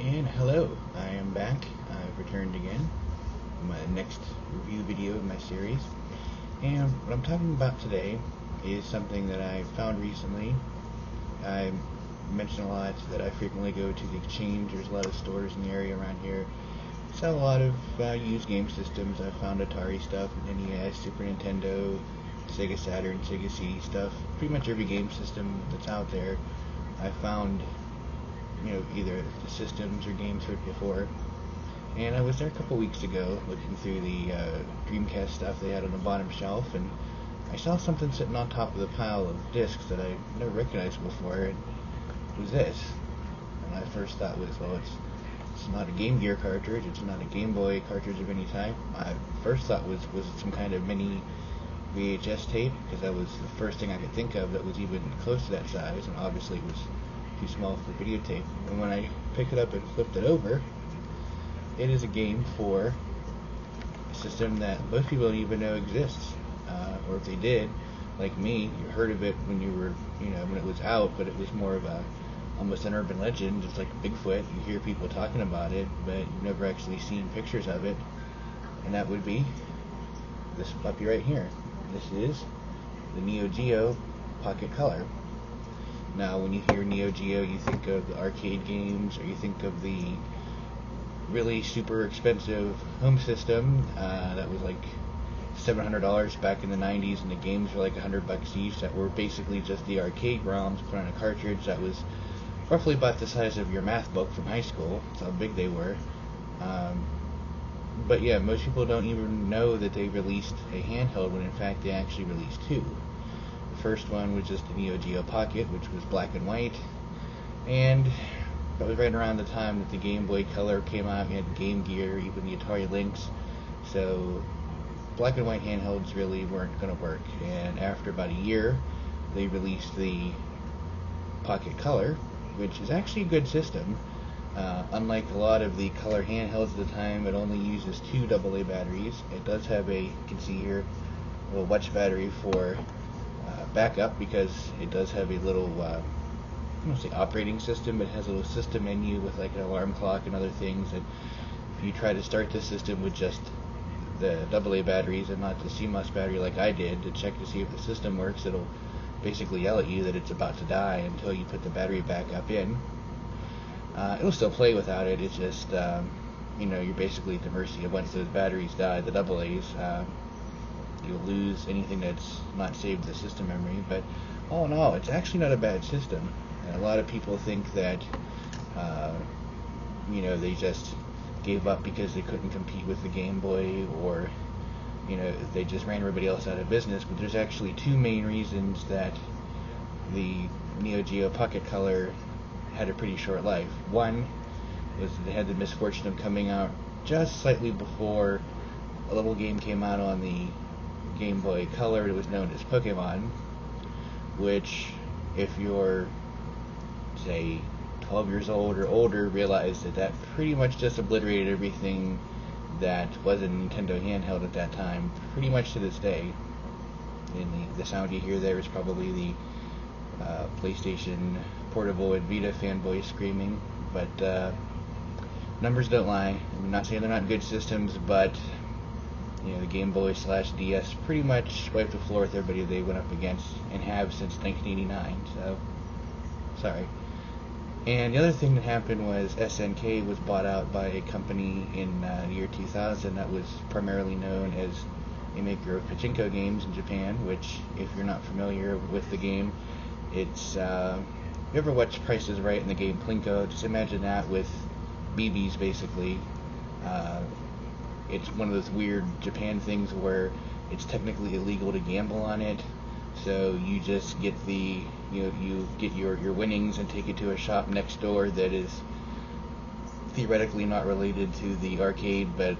And hello, I am back. I've returned again. My next review video of my series. And what I'm talking about today is something that I found recently. I mention a lot that I frequently go to the Exchange. There's a lot of stores in the area around here. Sell a lot of used game systems. I found Atari stuff, NES, Super Nintendo, Sega Saturn, Sega CD stuff. Pretty much every game system that's out there I found, either the systems or games heard before. And I was there a couple weeks ago looking through the Dreamcast stuff they had on the bottom shelf, and I saw something sitting on top of the pile of discs that I never recognized before, and it was this. And my first thought was, well, it's not a Game Gear cartridge, it's not a Game Boy cartridge of any type. My first thought was it some kind of mini VHS tape, because that was the first thing I could think of that was even close to that size, and obviously it was too small for videotape. And when I picked it up and flipped it over, it is a game for a system that most people don't even know exists, or if they did, like me, you heard of it when you were, when it was out, but it was more of almost an urban legend, just like Bigfoot. You hear people talking about it, but you've never actually seen pictures of it, and that would be this puppy right here. This is the Neo Geo Pocket Color. Now, when you hear Neo Geo, you think of the arcade games, or you think of the really super expensive home system that was like $700 back in the 90s, and the games were like $100 each, that were basically just the arcade ROMs put on a cartridge that was roughly about the size of your math book from high school. That's how big they were. But yeah, most people don't even know that they released a handheld when in fact they actually released two. The first one was just the Neo Geo Pocket, which was black and white, and that was right around the time that the Game Boy Color came out. You had Game Gear, even the Atari Lynx, so black and white handhelds really weren't going to work. And after about a year, they released the Pocket Color, which is actually a good system. Unlike a lot of the color handhelds at the time, it only uses two AA batteries. It does have you can see here, a little watch battery for backup, because it does have a little, I don't say operating system, but it has a little system menu with like an alarm clock and other things. And if you try to start the system with just the AA batteries and not the CMOS battery like I did to check to see if the system works, it'll basically yell at you that it's about to die until you put the battery back up in. It'll still play without it. It's just, you're basically at the mercy of, once those batteries die, the AA's, you'll lose anything that's not saved to the system memory. But all in all, it's actually not a bad system. And a lot of people think that, they just gave up because they couldn't compete with the Game Boy, or, they just ran everybody else out of business. But there's actually two main reasons that the Neo Geo Pocket Color had a pretty short life. One was that they had the misfortune of coming out just slightly before a little game came out on the Game Boy Color. It was known as Pokemon, which, if you're, say, 12 years old or older, realize that pretty much just obliterated everything that was a Nintendo handheld at that time, pretty much to this day. And the sound you hear there is probably the PlayStation Portable and Vita fanboys screaming, but numbers don't lie. I'm not saying they're not good systems, but the Game Boy / DS pretty much wiped the floor with everybody they went up against, and have since 1989. So, sorry. And the other thing that happened was SNK was bought out by a company in the year 2000 that was primarily known as a maker of pachinko games in Japan, which, if you're not familiar with the game, it's, you ever watch Price is Right in the game Plinko? Just imagine that with BBs, basically. It's one of those weird Japan things where it's technically illegal to gamble on it, so you just get you get your winnings and take it to a shop next door that is theoretically not related to the arcade, but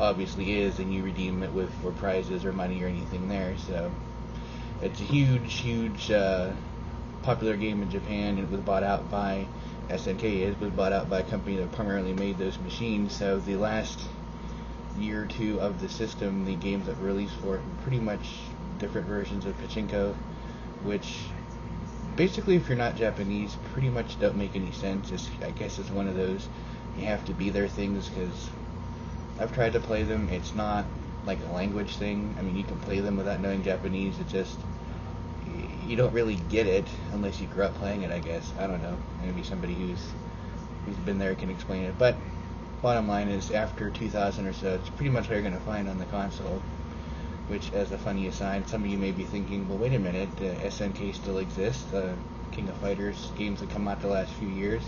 obviously is, and you redeem it for prizes or money or anything there. So it's a huge popular game in Japan, and it was bought out by SNK. It was bought out by a company that primarily made those machines. So the last year or two of the system, the games that were released for it were pretty much different versions of pachinko, which basically, if you're not Japanese, pretty much don't make any sense. I guess it's one of those you have to be there things, because I've tried to play them. It's not like a language thing. I mean, you can play them without knowing Japanese. It just, you don't really get it unless you grew up playing it, I guess. I don't know. Maybe somebody who's been there can explain it. But bottom line is, after 2000 or so, it's pretty much what you're going to find on the console. Which, as a funny aside, some of you may be thinking, well, wait a minute, SNK still exists, King of Fighters games that come out the last few years.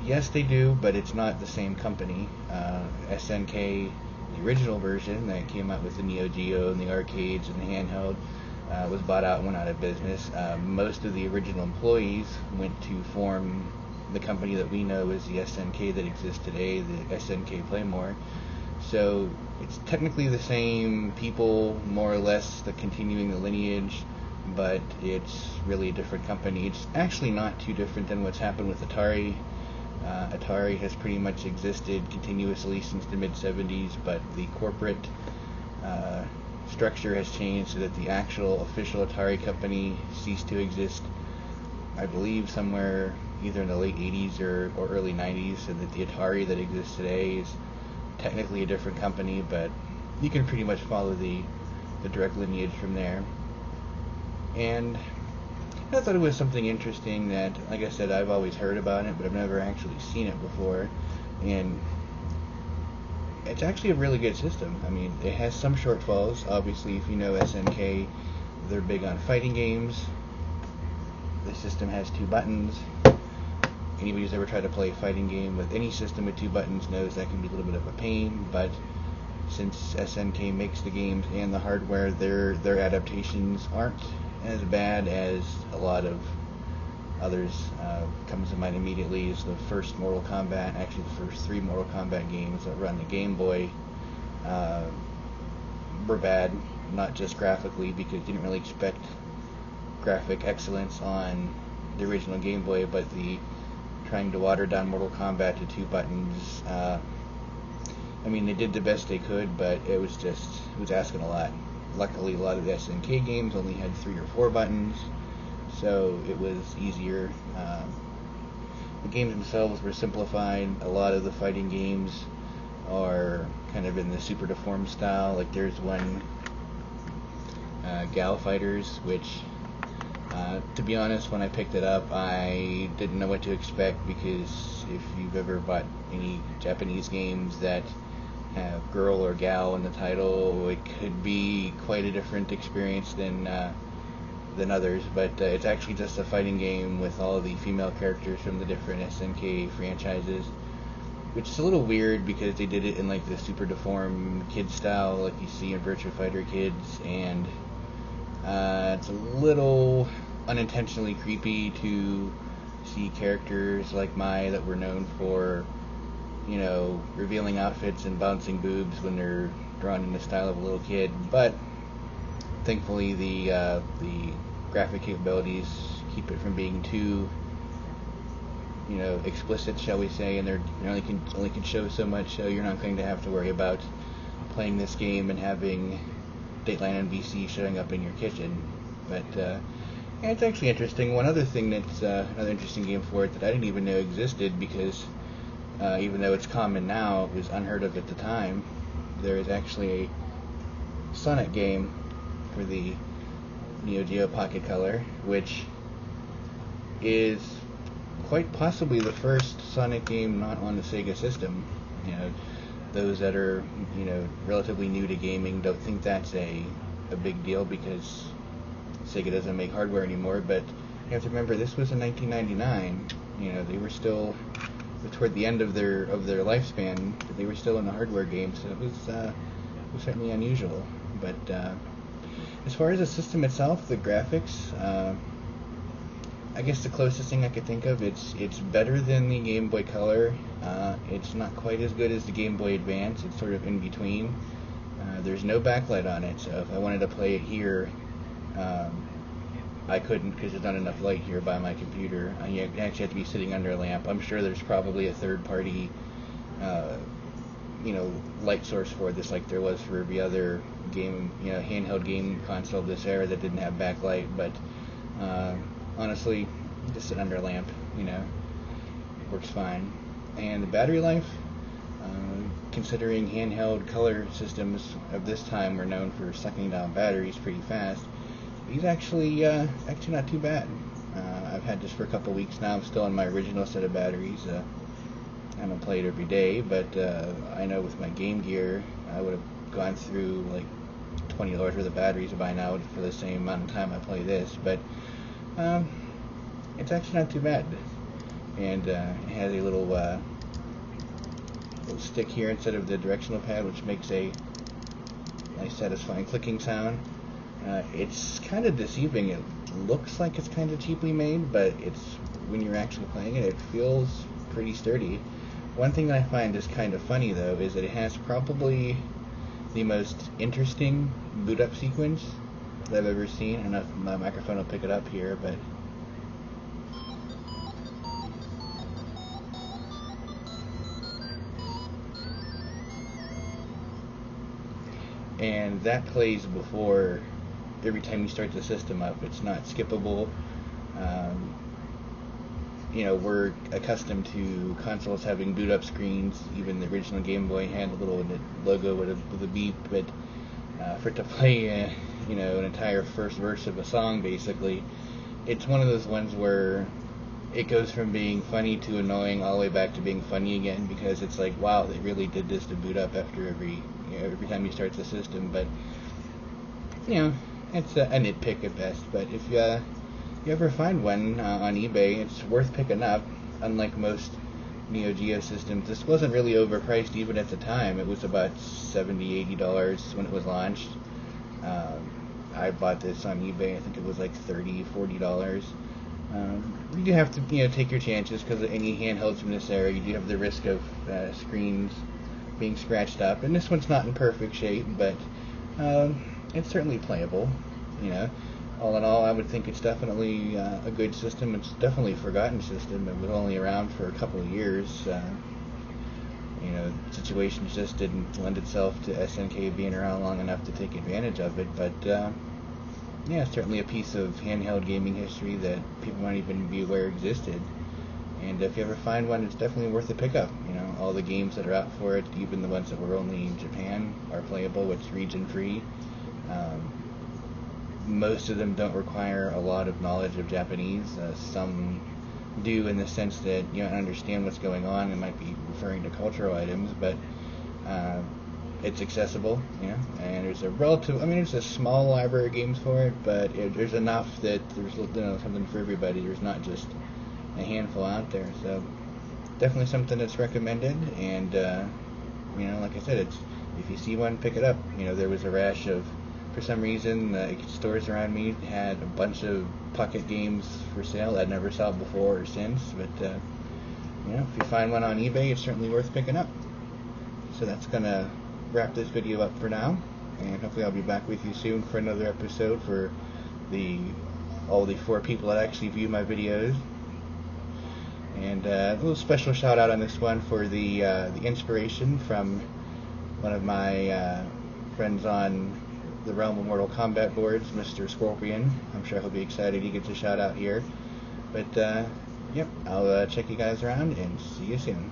Yes, they do, but it's not the same company. SNK, the original version that came out with the Neo Geo and the arcades and the handheld, was bought out and went out of business. Most of the original employees went to form the company that we know as the SNK that exists today, the SNK Playmore. So it's technically the same people, more or less, continuing the lineage, but it's really a different company. It's actually not too different than what's happened with Atari. Atari has pretty much existed continuously since the mid-70s, but the corporate structure has changed so that the actual official Atari company ceased to exist, I believe, somewhere either in the late 80s or early 90s, so that the Atari that exists today is technically a different company, but you can pretty much follow the direct lineage from there. And I thought it was something interesting that, like I said, I've always heard about it, but I've never actually seen it before. And it's actually a really good system. I mean, it has some shortfalls. Obviously, if you know SNK, they're big on fighting games. The system has 2 buttons. Anybody who's ever tried to play a fighting game with any system with 2 buttons knows that can be a little bit of a pain, but since SNK makes the games and the hardware, their adaptations aren't as bad as a lot of others. Comes to mind immediately is the first Mortal Kombat, actually the first 3 Mortal Kombat games that run the Game Boy were bad, not just graphically, because you didn't really expect graphic excellence on the original Game Boy, but trying to water down Mortal Kombat to 2 buttons. I mean, they did the best they could, but it was asking a lot. Luckily, a lot of the SNK games only had 3 or 4 buttons, so it was easier. The games themselves were simplified. A lot of the fighting games are kind of in the super deformed style. Like there's one, Gal Fighters, which to be honest, when I picked it up, I didn't know what to expect, because if you've ever bought any Japanese games that have girl or gal in the title, it could be quite a different experience than others. But it's actually just a fighting game with all of the female characters from the different SNK franchises, which is a little weird because they did it in like the super deformed kid style, like you see in Virtua Fighter Kids, and it's a little unintentionally creepy to see characters like Mai that were known for, you know, revealing outfits and bouncing boobs when they're drawn in the style of a little kid. But thankfully the graphic capabilities keep it from being too, you know, explicit, shall we say, and they only can show so much, so you're not going to have to worry about playing this game and having Dateline NBC showing up in your kitchen. But yeah, it's actually interesting. One other thing that's another interesting game for it that I didn't even know existed, because even though it's common now, it was unheard of at the time. There is actually a Sonic game for the Neo Geo Pocket Color, which is quite possibly the first Sonic game not on the Sega system. You know, those that are, you know, relatively new to gaming don't think that's a big deal, because Sega doesn't make hardware anymore. But you have to remember, this was in 1999. You know, they were still toward the end of their lifespan, but they were still in the hardware game, so it was certainly unusual. But as far as the system itself, the graphics, I guess the closest thing I could think of, it's better than the Game Boy Color. It's not quite as good as the Game Boy Advance. It's sort of in between. There's no backlight on it, so if I wanted to play it here, I couldn't, because there's not enough light here by my computer. You actually have to be sitting under a lamp. I'm sure there's probably a third-party, you know, light source for this, like there was for every other game, you know, handheld game console of this era that didn't have backlight. But Honestly, just sit under a lamp, works fine. And the battery life, considering handheld color systems of this time were known for sucking down batteries pretty fast, these actually not too bad. I've had this for a couple weeks now. I'm still on my original set of batteries. I don't play it every day, but I know with my Game Gear, I would have gone through like $20 worth of batteries by now for the same amount of time I play this. But it's actually not too bad. And it has a little stick here instead of the directional pad, which makes a nice satisfying clicking sound. It's kind of deceiving. It looks like it's kind of cheaply made, but when you're actually playing it, it feels pretty sturdy. One thing that I find is kind of funny though is that it has probably the most interesting boot up sequence that I've ever seen. I don't know if my microphone will pick it up here, but and that plays before every time you start the system up. It's not skippable. We're accustomed to consoles having boot up screens. Even the original Game Boy had a little logo with a beep, but for it to play an entire first verse of a song, basically, it's one of those ones where it goes from being funny to annoying all the way back to being funny again, because it's like, wow, they really did this to boot up after every time you start the system. But it's a nitpick at best. But if you ever find one on eBay, it's worth picking up. Unlike most Neo Geo systems, this wasn't really overpriced even at the time. It was about $70, $80 when it was launched. I bought this on eBay. I think it was like $30, $40. You do have to take your chances, because any handhelds from this era, you do have the risk of screens being scratched up. And this one's not in perfect shape, but it's certainly playable. All in all, I would think it's definitely a good system. It's definitely a forgotten system. It was only around for a couple of years. Situations just didn't lend itself to SNK being around long enough to take advantage of it. But certainly a piece of handheld gaming history that people might even be aware existed. And if you ever find one, it's definitely worth a pickup. All the games that are out for it, even the ones that were only in Japan, are playable. It's region free. Most of them don't require a lot of knowledge of Japanese. Some do, in the sense that you don't understand what's going on. It might be referring to cultural items, but it's accessible, and there's there's a small library of games for it, but there's enough that there's something for everybody. There's not just a handful out there, so definitely something that's recommended. And like I said, if you see one, pick it up. There was a rash of, for some reason, stores around me had a bunch of Pocket games for sale I'd never saw before or since. But if you find one on eBay, it's certainly worth picking up. So that's gonna wrap this video up for now, and hopefully I'll be back with you soon for another episode for all the 4 people that actually view my videos. And a little special shout out on this one for the inspiration from one of my friends on the realm of Mortal Kombat boards, Mr. Scorpion. I'm sure he'll be excited he gets a shout out here. But I'll check you guys around and see you soon.